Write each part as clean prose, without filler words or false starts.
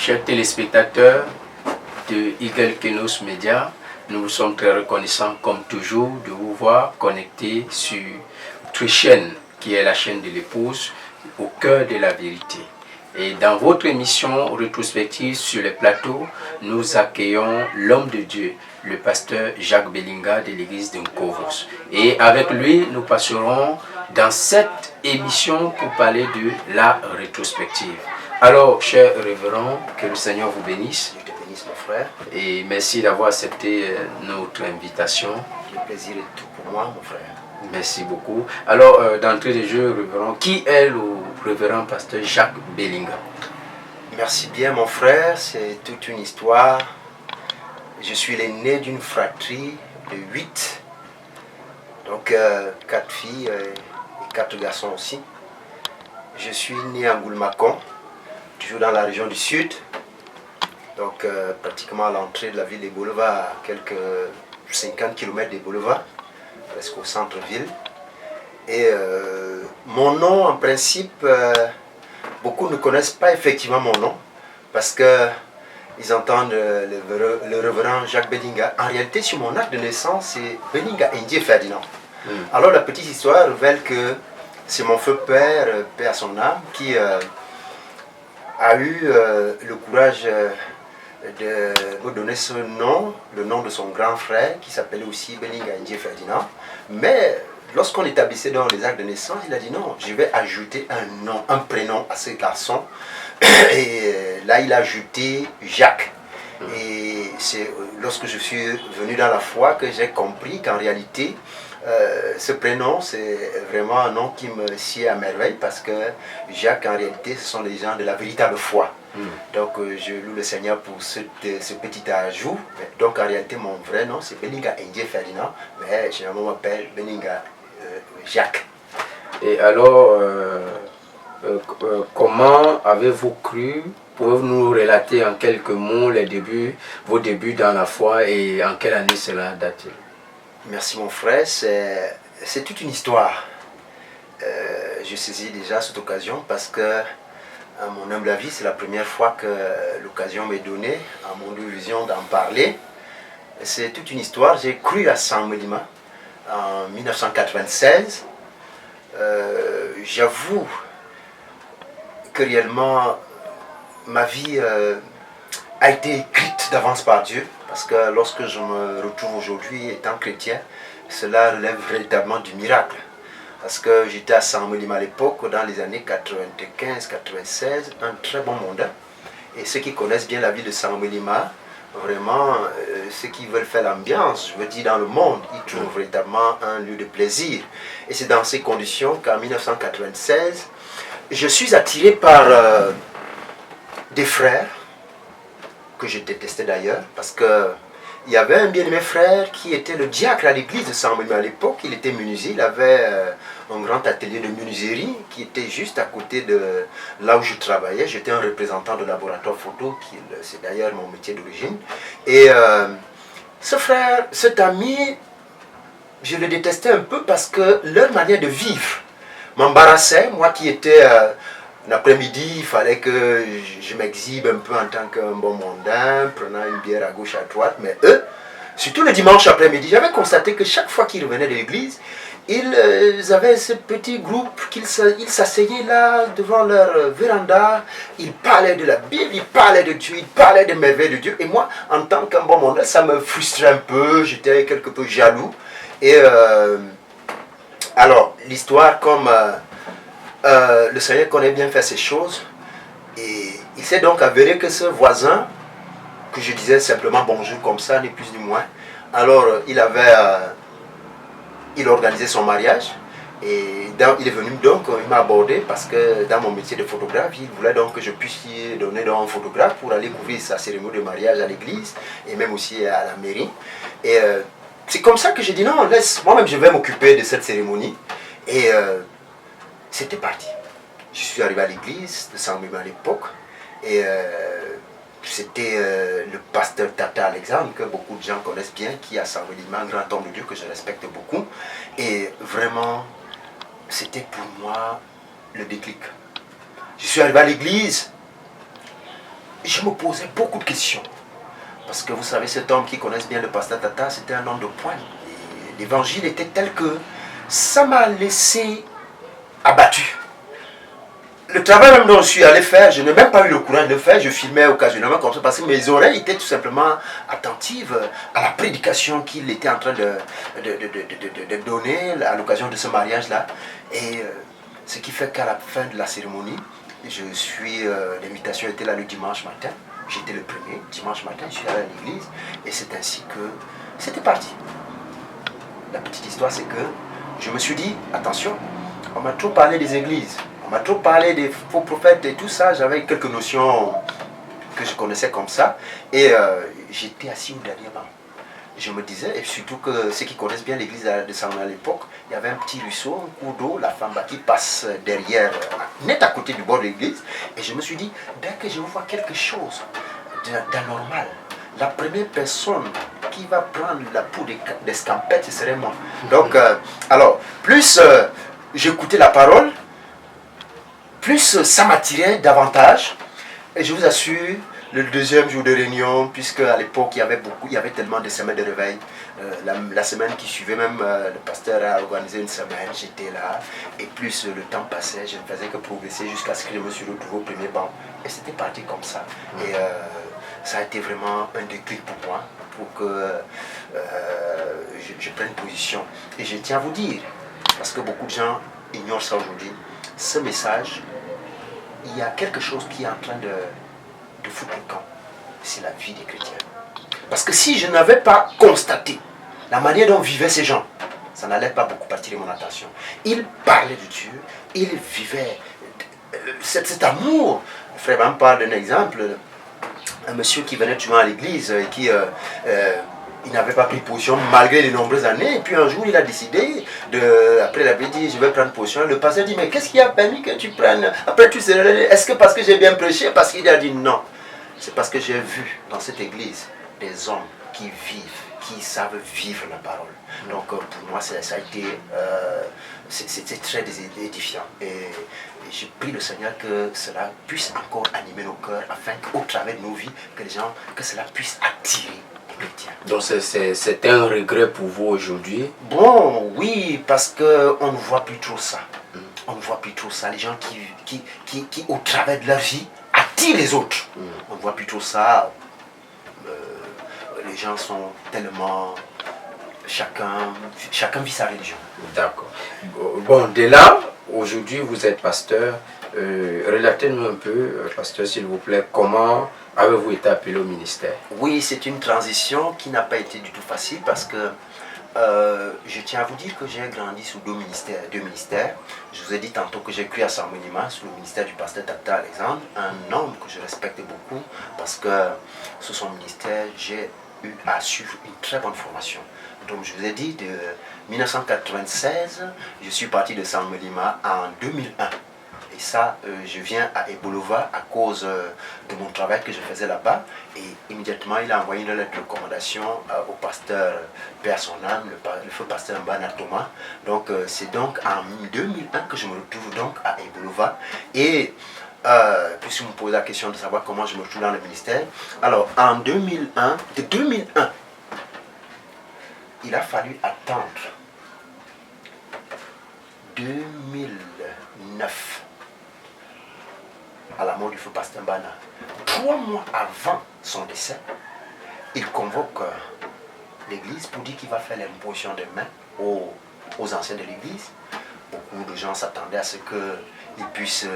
Chers téléspectateurs de Eagle Kenos Media, nous vous sommes très reconnaissants comme toujours de vous voir connectés sur notre chaîne qui est la chaîne de l'épouse au cœur de la vérité. Et dans votre émission rétrospective sur les plateaux, nous accueillons l'homme de Dieu, le pasteur Jacques Belinga de l'église de Nkovos. Et avec lui, nous passerons dans cette émission pour parler de la rétrospective. Alors, chers révérends, que le Seigneur vous bénisse. Dieu te bénisse, mon frère. Et merci d'avoir accepté notre invitation. Le plaisir est tout pour moi, mon frère. Merci beaucoup. Alors, d'entrée de jeu, révérend, qui est le révérend pasteur Jacques Belinga? Merci bien, mon frère. C'est toute une histoire. Je suis l'aîné d'une fratrie de 8. Donc, 4 filles et 4 garçons aussi. Je suis né à Goulmacon, toujours dans la région du Sud. Donc, pratiquement à l'entrée de la ville des Boulevards, à quelques 50 km des Boulevards, presque au centre-ville. Et mon nom, en principe, beaucoup ne connaissent pas effectivement mon nom, parce que ils entendent le révérend Jacques Belinga. En réalité, sur mon acte de naissance, c'est Belinga Indie Ferdinand. Alors la petite histoire révèle que c'est mon feu père, paix à son âme, qui a eu le courage de me donner ce nom, le nom de son grand frère, qui s'appelait aussi Belinga Indie Ferdinand. Mais lorsqu'on établissait dans les actes de naissance, il a dit non, je vais ajouter un nom, un prénom à ce garçon. Et là, il a ajouté Jacques. Et c'est lorsque je suis venu dans la foi que j'ai compris qu'en réalité, ce prénom, c'est vraiment un nom qui me sied à merveille, parce que Jacques, en réalité, ce sont les gens de la véritable foi. Donc, je loue le Seigneur pour ce petit ajout. Donc, en réalité, mon vrai nom, c'est Belinga Indie Ferdinand, mais généralement, on m'appelle Belinga Jacques. Et alors, comment avez-vous cru? Pouvez-vous nous relater en quelques mots vos débuts dans la foi, et en quelle année cela date-t-il? Merci mon frère, c'est toute une histoire. Je saisis déjà cette occasion parce que, à mon humble avis, c'est la première fois que l'occasion m'est donnée, à mon vision, d'en parler. C'est toute une histoire. J'ai cru à Saint-Mélima en 1996. J'avoue que réellement, ma vie a été écrite d'avance par Dieu, parce que lorsque je me retrouve aujourd'hui étant chrétien, cela relève véritablement du miracle. Parce que j'étais à Saint-Mélima à l'époque, dans les années 95-96, un très bon mondain. Et ceux qui connaissent bien la ville de Saint-Mélima, vraiment, ceux qui veulent faire l'ambiance, je veux dire dans le monde, ils trouvent véritablement un lieu de plaisir. Et c'est dans ces conditions qu'en 1996, je suis attiré par des frères, que je détestais d'ailleurs, parce que il y avait un bien-aimé frère qui était le diacre à l'église de Saint-Mélima à l'époque. Il était menuisier, il avait un grand atelier de menuiserie qui était juste à côté de là où je travaillais. J'étais un représentant de laboratoire photo, c'est d'ailleurs mon métier d'origine. Et ce frère, cet ami, je le détestais un peu parce que leur manière de vivre m'embarrassait. Moi qui étais... L'après-midi, il fallait que je m'exhibe un peu en tant qu'un bon mondain, prenant une bière à gauche, à droite. Mais eux, surtout le dimanche après-midi, j'avais constaté que chaque fois qu'ils revenaient de l'église, ils avaient ce petit groupe, ils s'asseyaient là devant leur véranda, ils parlaient de la Bible, ils parlaient de Dieu, ils parlaient des merveilles de Dieu. Et moi, en tant qu'un bon mondain, ça me frustrait un peu, j'étais quelque peu jaloux. Et alors, l'histoire comme... le Seigneur connaît bien faire ces choses, et il s'est donc avéré que ce voisin, que je disais simplement bonjour comme ça, ni plus ni moins, alors il organisait son mariage, et il est venu donc, il m'a abordé parce que dans mon métier de photographe, il voulait donc que je puisse lui donner donc un photographe pour aller couvrir sa cérémonie de mariage à l'église, et même aussi à la mairie. Et c'est comme ça que j'ai dit non, laisse, moi-même je vais m'occuper de cette cérémonie. Et c'était parti. Je suis arrivé à l'église de Saint-Mélima à l'époque, et c'était le pasteur Tata Alexandre, que beaucoup de gens connaissent bien, qui est à Saint-Mélima, un grand homme de Dieu que je respecte beaucoup. Et vraiment, c'était pour moi le déclic. Je suis arrivé à l'église, je me posais beaucoup de questions. Parce que vous savez, cet homme qui connaît bien le pasteur Tata, c'était un homme de poigne. L'évangile était tel que ça m'a laissé abattu. Le travail même dont je suis allé faire, je n'ai même pas eu le courage de le faire, je filmais occasionnellement comme ça parce que mes oreilles étaient tout simplement attentives à la prédication qu'il était en train de donner à l'occasion de ce mariage-là. Et ce qui fait qu'à la fin de la cérémonie, l'invitation était là le dimanche matin, j'étais le premier, dimanche matin, je suis allé à l'église et c'est ainsi que c'était parti. La petite histoire, c'est que je me suis dit, attention, on m'a trop parlé des églises. On m'a trop parlé des faux prophètes et tout ça. J'avais quelques notions que je connaissais comme ça. Et j'étais assis au dernier banc. Je me disais, et surtout que ceux qui connaissent bien l'église de Saint-Denis à l'époque, il y avait un petit ruisseau, un cours d'eau, la femme qui passe derrière, net à côté du bord de l'église. Et je me suis dit, dès que je vois quelque chose d'anormal, la première personne qui va prendre la peau des scampettes, ce serait moi. Donc, alors, plus j'écoutais la parole, plus ça m'attirait davantage. Et je vous assure, le deuxième jour de réunion, puisque à l'époque il y avait tellement de semaines de réveil, la semaine qui suivait même, le pasteur a organisé une semaine, j'étais là, et plus le temps passait, je ne faisais que progresser jusqu'à ce que je me suis retrouvé au premier banc. Et c'était parti comme ça. Et ça a été vraiment un déclic pour moi, pour que je prenne position. Et je tiens à vous dire, parce que beaucoup de gens ignorent ça aujourd'hui, ce message, il y a quelque chose qui est en train de foutre le camp. C'est la vie des chrétiens. Parce que si je n'avais pas constaté la manière dont vivaient ces gens, ça n'allait pas beaucoup attirer mon attention. Ils parlaient de Dieu, ils vivaient cet amour. Le frère me parle d'un exemple, un monsieur qui venait souvent à l'église et qui il n'avait pas pris position malgré les nombreuses années. Et puis un jour, il a décidé, après il avait dit, je vais prendre position. Le pasteur dit, mais qu'est-ce qui a permis que tu prennes? Après, tu sais, est-ce que parce que j'ai bien prêché? Parce qu'il a dit non. C'est parce que j'ai vu dans cette église des hommes qui vivent, qui savent vivre la parole. Donc pour moi, ça a été c'était très édifiant. Et j'ai pris le Seigneur que cela puisse encore animer nos cœurs afin qu'au travers de nos vies, que cela puisse attirer. Donc c'est un regret pour vous aujourd'hui? Bon, oui, parce qu'on ne voit plus trop ça. On ne voit plus trop ça. Les gens qui au travers de leur vie, attirent les autres. On ne voit plus trop ça. Les gens sont tellement... Chacun vit sa religion. D'accord. Bon, dès là, aujourd'hui, vous êtes pasteur. Relatez-nous un peu, pasteur, s'il vous plaît, comment avez-vous été appelé au ministère? Oui, c'est une transition qui n'a pas été du tout facile parce que je tiens à vous dire que j'ai grandi sous deux ministères. Je vous ai dit tantôt que j'ai cru à Saint Monument sous le ministère du pasteur Tata Alexandre, un homme que je respecte beaucoup parce que sous son ministère, j'ai eu à suivre une très bonne formation. Donc je vous ai dit, de 1996, je suis parti de Saint Monument en 2001. Et ça, je viens à Ebolova à cause de mon travail que je faisais là-bas. Et immédiatement, il a envoyé une lettre de recommandation au pasteur Père son âme, le feu pasteur Mbana Thomas. Donc, c'est donc en 2001 que je me retrouve donc à Ebolova. Et puisque vous me posez la question de savoir comment je me retrouve dans le ministère, alors en 2001, de 2001, il a fallu attendre 2009 à la mort du feu pasteur Mbana. 3 mois avant son décès, il convoque l'église pour dire qu'il va faire l'imposition des mains aux anciens de l'église. Beaucoup de gens s'attendaient à ce qu'ils puissent...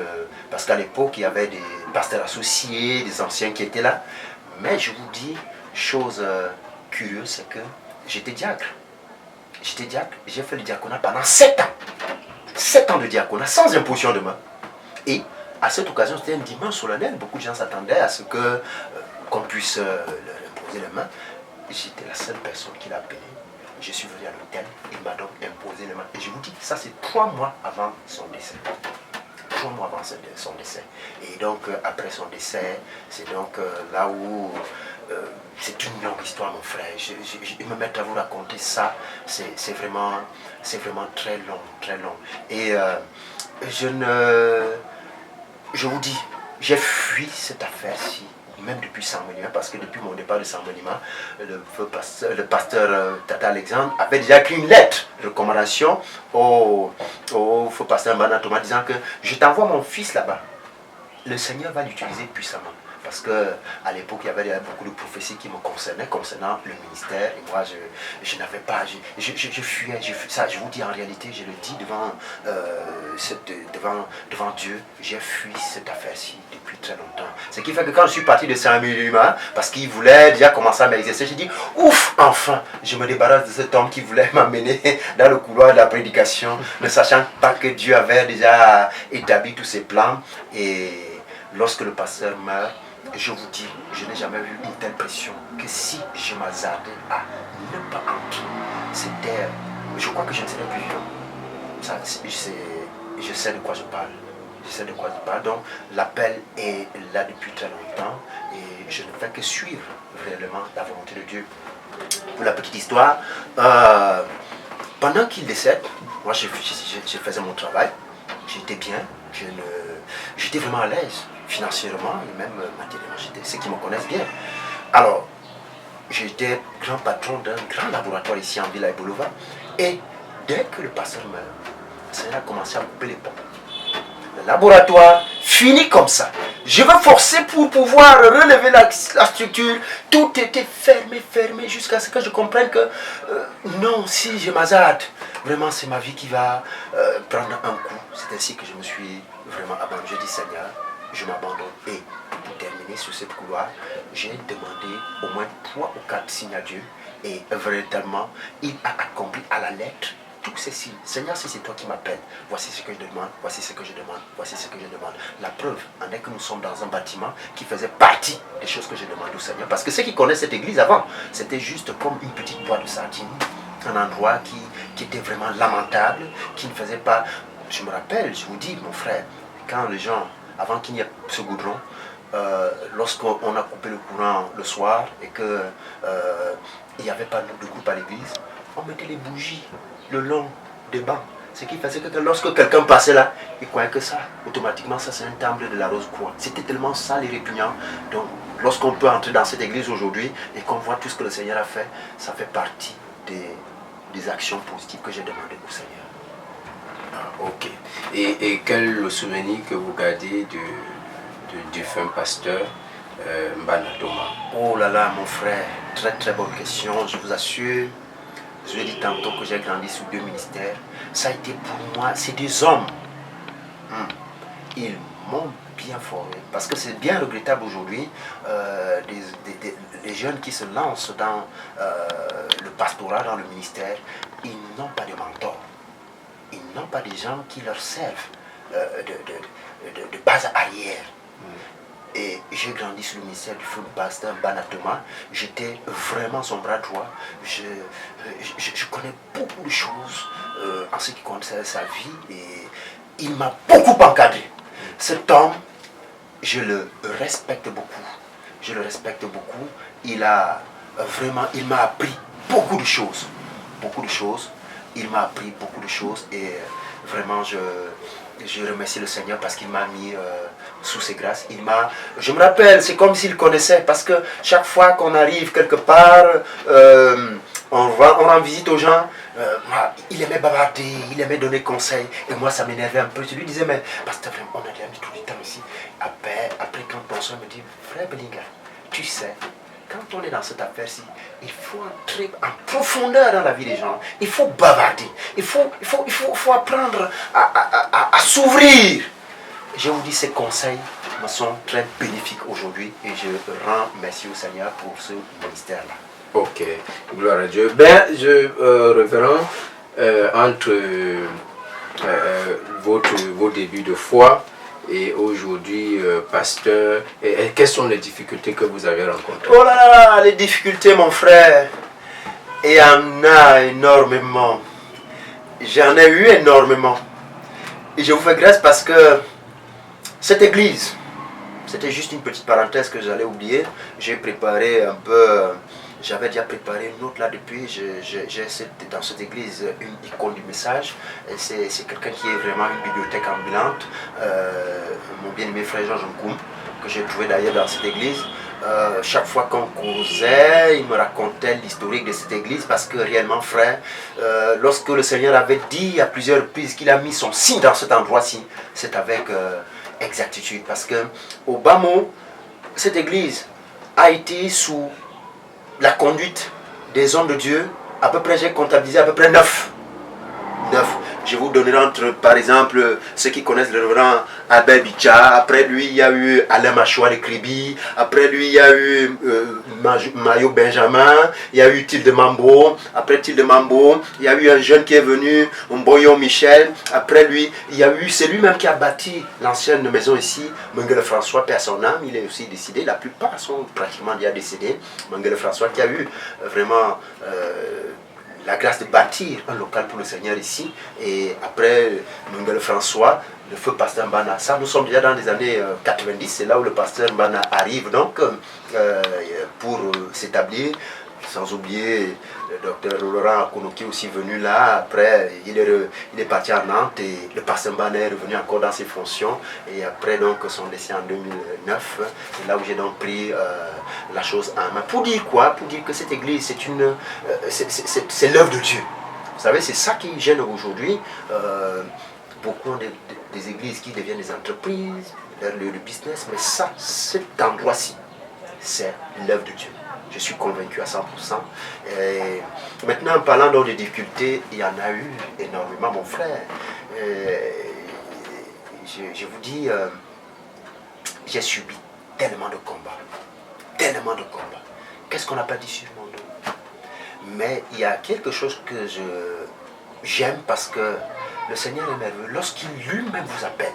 parce qu'à l'époque, il y avait des pasteurs associés, des anciens qui étaient là. Mais je vous dis, chose curieuse, c'est que j'étais diacre. J'étais diacre, j'ai fait le diaconat pendant 7 ans. 7 ans de diaconat, sans imposition de main. Et à cette occasion, c'était un dimanche solennel. Beaucoup de gens s'attendaient à ce qu'on puisse imposer les mains. J'étais la seule personne qui l'a appelé. Je suis venu à l'hôtel, il m'a donc imposé les mains. Et je vous dis, ça c'est 3 mois avant son décès. 3 mois avant son décès. Et donc, après son décès, c'est donc là où... c'est une longue histoire, mon frère. Je me mettre à vous raconter ça, c'est vraiment très long, très long. Et je vous dis, j'ai fui cette affaire-ci, même depuis Saint-Monima, parce que depuis mon départ de Saint-Monima, le pasteur Tata Alexandre avait déjà écrit une lettre de recommandation au feu pasteur Mbana Thomas disant que je t'envoie mon fils là-bas. Le Seigneur va l'utiliser puissamment. Parce qu'à l'époque, il y avait beaucoup de prophéties qui me concernaient concernant le ministère. Et moi, je n'avais pas, je fuyais. Ça, je vous dis en réalité, je le dis devant Dieu, j'ai fui cette affaire-ci depuis très longtemps. Ce qui fait que quand je suis parti de Saint-Monima, parce qu'il voulait déjà commencer à m'exercer, j'ai dit, ouf, enfin, je me débarrasse de cet homme qui voulait m'amener dans le couloir de la prédication, ne sachant pas que Dieu avait déjà établi tous ses plans. Et lorsque le pasteur meurt, je vous dis, je n'ai jamais vu une telle pression que si je m'hasardais à ne pas entrer. C'était, je crois que je ne serais plus vivant. Ça, je sais de quoi je parle. Je sais de quoi je parle. Donc, l'appel est là depuis très longtemps et je ne fais que suivre réellement la volonté de Dieu. Pour la petite histoire, pendant qu'il décède, moi je faisais mon travail, j'étais bien, j'étais vraiment à l'aise. Financièrement et même matériellement, ceux qui me connaissent bien. Alors, j'étais grand patron d'un grand laboratoire ici en Villa et Boulevard. Et dès que le pasteur meurt, ça a commencé à couper les ponts. Le laboratoire finit comme ça. Je veux forcer pour pouvoir relever la structure. Tout était fermé jusqu'à ce que je comprenne que non, si je m'hasarde, vraiment c'est ma vie qui va prendre un coup. C'est ainsi que je me suis vraiment abandonné. Je dis Seigneur, je m'abandonne. Et pour terminer sur cette couloir, j'ai demandé au moins 3 ou 4 signes à Dieu. Et véritablement, il a accompli à la lettre tous ces signes. Seigneur, si c'est toi qui m'appelles, voici ce que je demande, voici ce que je demande, voici ce que je demande. La preuve en est que nous sommes dans un bâtiment qui faisait partie des choses que je demande au Seigneur. Parce que ceux qui connaissent cette église avant, c'était juste comme une petite boîte de sardines. Un endroit qui était vraiment lamentable, qui ne faisait pas... Je me rappelle, je vous dis, mon frère, quand les gens... Avant qu'il n'y ait ce goudron, lorsqu'on a coupé le courant le soir et qu'il n'y avait pas de groupe à l'église, on mettait les bougies le long des bancs. Ce qui faisait que lorsque quelqu'un passait là, il croyait que ça, automatiquement, ça c'est un temple de la rose croix. C'était tellement sale et répugnant. Donc, lorsqu'on peut entrer dans cette église aujourd'hui et qu'on voit tout ce que le Seigneur a fait, ça fait partie des actions positives que j'ai demandées au Seigneur. Ok. Et quel est le souvenir que vous gardez du défunt pasteur Mbana Thomas? Oh là là, mon frère, très très bonne question. Je vous assure, je l'ai dit tantôt que j'ai grandi sous 2 ministères. Ça a été pour moi, c'est des hommes. Ils m'ont bien formé. Parce que c'est bien regrettable aujourd'hui, les jeunes qui se lancent dans le pastorat, dans le ministère, ils n'ont pas de mentor. Ils n'ont pas des gens qui leur servent de base arrière. Et j'ai grandi sous le ministère du feu pasteur Mbana Thomas. J'étais vraiment son bras droit. Je connais beaucoup de choses en ce qui concerne sa vie. Et il m'a beaucoup encadré. Cet homme, je le respecte beaucoup. Je le respecte beaucoup. Il m'a appris beaucoup de choses. Beaucoup de choses. Il m'a appris beaucoup de choses et vraiment je remercie le Seigneur parce qu'il m'a mis sous ses grâces. Je me rappelle, c'est comme s'il connaissait parce que chaque fois qu'on arrive quelque part, on rend visite aux gens, il aimait bavarder, il aimait donner conseil et moi ça m'énervait un peu. Je lui disais, mais parce que on a déjà mis tout le temps ici. Après quand mon soeur me dit, frère Bellinga, tu sais, quand on est dans cette affaire-ci, il faut entrer en profondeur dans la vie des gens. Il faut bavarder. Il faut apprendre à s'ouvrir. Je vous dis, ces conseils me sont très bénéfiques aujourd'hui et je rends merci au Seigneur pour ce ministère-là. Ok, gloire à Dieu. Révérend, entre vos débuts de foi et aujourd'hui, pasteur, quelles sont les difficultés que vous avez rencontrées? Oh là là, les difficultés, mon frère, il y en a énormément. J'en ai eu énormément. Et je vous fais grâce parce que cette église, c'était juste une petite parenthèse que j'allais oublier. J'ai préparé un peu j'avais déjà préparé une autre là depuis. J'ai dans cette église une icône du message. C'est quelqu'un qui est vraiment une bibliothèque ambulante. Mon bien-aimé frère Georges Nkoum, que j'ai trouvé d'ailleurs dans cette église. Chaque fois qu'on causait, il me racontait l'historique de cette église parce que réellement, frère, lorsque le Seigneur avait dit à plusieurs reprises qu'il a mis son signe dans cet endroit-ci, c'est avec exactitude. Parce que au bas mot, cette église a été sous la conduite des hommes de Dieu. À peu près, j'ai comptabilisé à peu près 9. Je vous donnerai entre, par exemple, ceux qui connaissent le révérend Abel Bicha. Après lui, il y a eu Alain Machoua de Kribi. Après lui, il y a eu Mayo Benjamin. Il y a eu Tilde Mambo. Après Tilde Mambo, il y a eu un jeune qui est venu, Mboyo Michel. Après lui, il y a eu, c'est lui-même qui a bâti l'ancienne maison ici, Mengele François, père son âme. Il est aussi décédé. La plupart sont pratiquement déjà décédés. Mengele François qui a eu vraiment la grâce de bâtir un local pour le Seigneur ici. Et après Mengele François, le feu pasteur Mbana. Ça, nous sommes déjà dans les années 90, c'est là où le pasteur Mbana arrive donc pour s'établir. Sans oublier le docteur Laurent Akonoki aussi venu là. Après, il est parti à Nantes et le pasteur Mbana est revenu encore dans ses fonctions. Et après, donc, son décès en 2009, c'est là où j'ai donc pris la chose en main. Pour dire quoi? Pour dire que cette église, c'est l'œuvre de Dieu. Vous savez, c'est ça qui gêne aujourd'hui. Beaucoup ont des églises qui deviennent des entreprises, le business, mais ça, cet endroit-ci, c'est l'œuvre de Dieu. Je suis convaincu à 100%. Et maintenant, en parlant donc des difficultés, il y en a eu énormément, mon frère. Je vous dis, j'ai subi tellement de combats. Tellement de combats. Qu'est-ce qu'on n'a pas dit sur mon dos? Mais il y a quelque chose que j'aime parce que le Seigneur est merveilleux. Lorsqu'il lui-même vous appelle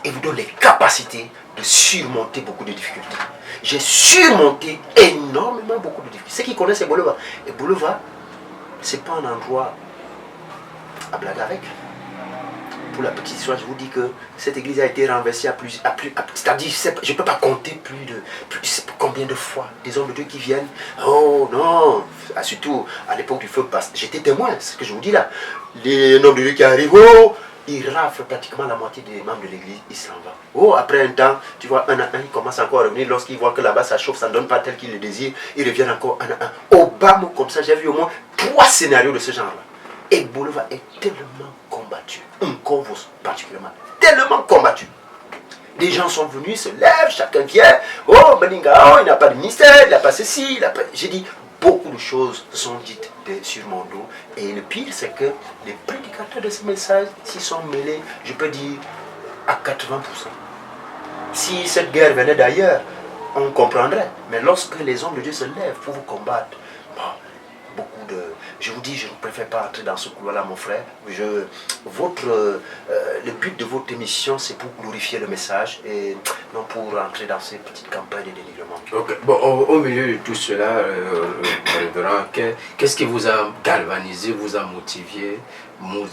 et vous donne les capacités de surmonter beaucoup de difficultés. J'ai surmonté énormément beaucoup de difficultés. Ceux qui connaissent Ebouleva, Ebouleva, ce n'est pas un endroit à blaguer avec. Pour la petite histoire, je vous dis que cette église a été renversée c'est-à-dire, je ne peux pas compter plus de combien de fois des hommes de Dieu qui viennent. Oh non, surtout à l'époque du feu passe. J'étais témoin, c'est ce que je vous dis là. Les hommes de Dieu qui arrivent, oh, il rafle pratiquement la moitié des membres de l'église, il s'en va. Oh, après un temps, tu vois, un à un, il commence encore à revenir. Lorsqu'il voit que là-bas ça chauffe, ça ne donne pas tel qu'il le désire, il revient encore un à un. Au bas mot comme ça, j'ai vu au moins 3 scénarios de ce genre-là. Et Bouleva est tellement combattu, Nkovo particulièrement, tellement combattu. Des gens sont venus, se lèvent, chacun vient. Oh, Beninga, oh, il n'a pas de ministère, il n'a pas ceci, il n'a pas. J'ai dit, beaucoup de choses sont dites sur mon dos. Et le pire, c'est que les prédicateurs de ce message s'y sont mêlés, je peux dire, à 80%. Si cette guerre venait d'ailleurs, on comprendrait. Mais lorsque les hommes de Dieu se lèvent pour vous combattre, bon, beaucoup de... Je vous dis, je ne préfère pas entrer dans ce couloir-là, mon frère. Le but de votre émission, c'est pour glorifier le message et non pour entrer dans ces petites campagnes de dénigrement. Okay. Bon, au milieu de tout cela, qu'est-ce qui vous a galvanisé, vous a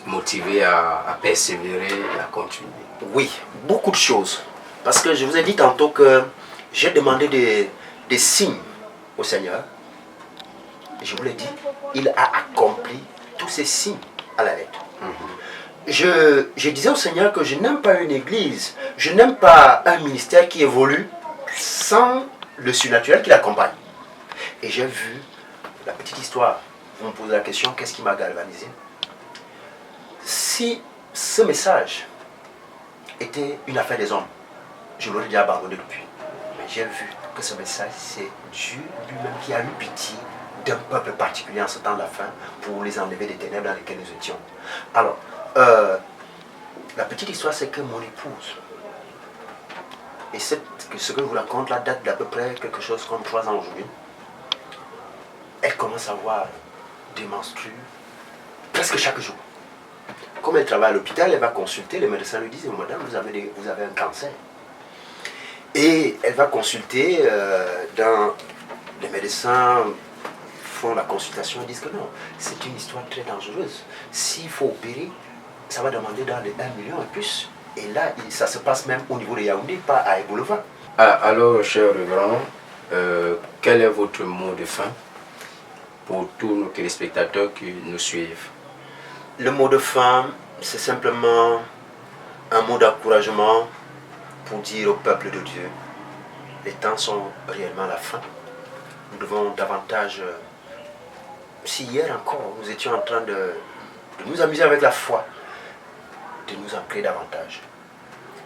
motivé à persévérer, à continuer? Oui, beaucoup de choses. Parce que je vous ai dit tantôt que j'ai demandé des signes au Seigneur. Je vous l'ai dit, il a accompli tous ces signes à la lettre. Je disais au Seigneur que je n'aime pas une église, je n'aime pas un ministère qui évolue sans le surnaturel qui l'accompagne. Et j'ai vu la petite histoire. Vous me posez la question, qu'est-ce qui m'a galvanisé? Si ce message était une affaire des hommes, je l'aurais déjà abandonné depuis. Mais j'ai vu que ce message, c'est Dieu lui-même qui a eu pitié d'un peuple particulier en ce temps de la fin pour les enlever des ténèbres dans lesquelles nous étions. Alors, la petite histoire, c'est que mon épouse, et ce que je vous raconte là date d'à peu près quelque chose comme 3 ans aujourd'hui, elle commence à avoir des menstrues presque chaque jour. Comme elle travaille à l'hôpital, elle va consulter, les médecins lui disent, madame, vous avez un cancer. Et elle va consulter, les médecins font la consultation et disent que non, c'est une histoire très dangereuse. S'il faut opérer, ça va demander dans les 1 million et plus. Et là, ça se passe même au niveau de Yaoundé, pas à Ebouleva. Alors, cher révérend, quel est votre mot de fin? pour tous nos téléspectateurs qui nous suivent? Le mot de fin, c'est simplement un mot d'encouragement pour dire au peuple de Dieu, les temps sont réellement à la fin. Nous devons davantage, si hier encore nous étions en train de nous amuser avec la foi, de nous ancrer davantage.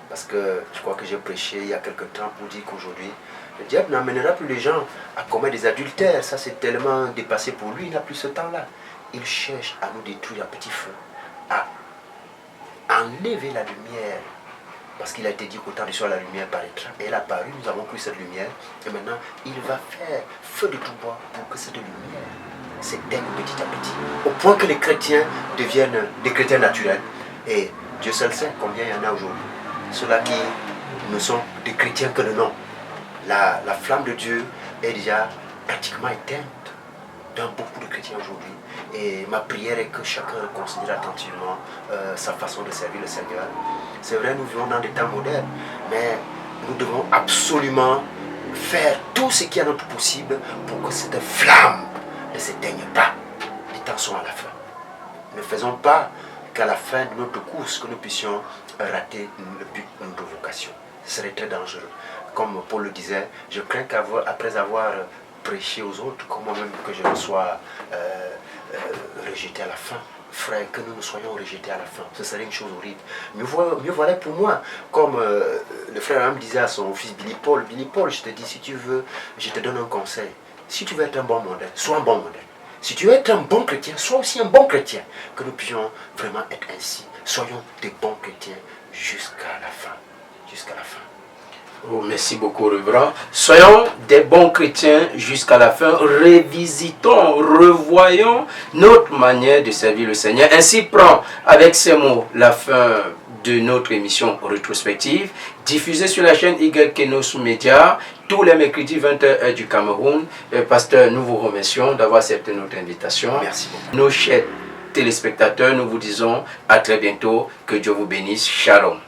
Parce que je crois que j'ai prêché il y a quelque temps pour dire qu'aujourd'hui, le diable n'amènera plus les gens à commettre des adultères. Ça, c'est tellement dépassé pour lui, il n'a plus ce temps-là. Il cherche à nous détruire à petit feu, à enlever la lumière. Parce qu'il a été dit qu'au temps du soir, la lumière paraîtra. Et elle a paru, nous avons pris cette lumière. Et maintenant, il va faire feu de tout bois pour que cette lumière s'éteigne petit à petit. Au point que les chrétiens deviennent des chrétiens naturels. Et Dieu seul sait combien il y en a aujourd'hui. Ceux-là qui ne sont des chrétiens que de nom. La flamme de Dieu est déjà pratiquement éteinte dans beaucoup de chrétiens aujourd'hui. Et ma prière est que chacun reconsidère attentivement sa façon de servir le Seigneur. C'est vrai, nous vivons dans des temps modernes, mais nous devons absolument faire tout ce qui est à notre possible pour que cette flamme ne s'éteigne pas. Les temps sont à la fin. Ne faisons pas qu'à la fin de notre course, que nous puissions rater le but de notre vocation. Ce serait très dangereux. Comme Paul le disait, je crains qu'après avoir prêché aux autres, comme moi-même que je me sois rejeté à la fin. Frère, que nous nous soyons rejetés à la fin, ce serait une chose horrible. Mieux voilà pour moi, comme le frère me disait à son fils Billy Paul, je te dis, si tu veux, je te donne un conseil. Si tu veux être un bon modèle, sois un bon modèle. Si tu veux être un bon chrétien, sois aussi un bon chrétien. Que nous puissions vraiment être ainsi. Soyons des bons chrétiens jusqu'à la fin. Jusqu'à la fin. Oh, merci beaucoup, Révérend. Soyons des bons chrétiens jusqu'à la fin. Revisitons, revoyons notre manière de servir le Seigneur. Ainsi prend avec ces mots la fin de notre émission rétrospective, diffusée sur la chaîne Eagle Kenos Media tous les mercredis 20h du Cameroun. Pasteur, nous vous remercions d'avoir accepté notre invitation. Merci beaucoup. Nos chers téléspectateurs, nous vous disons à très bientôt. Que Dieu vous bénisse. Shalom.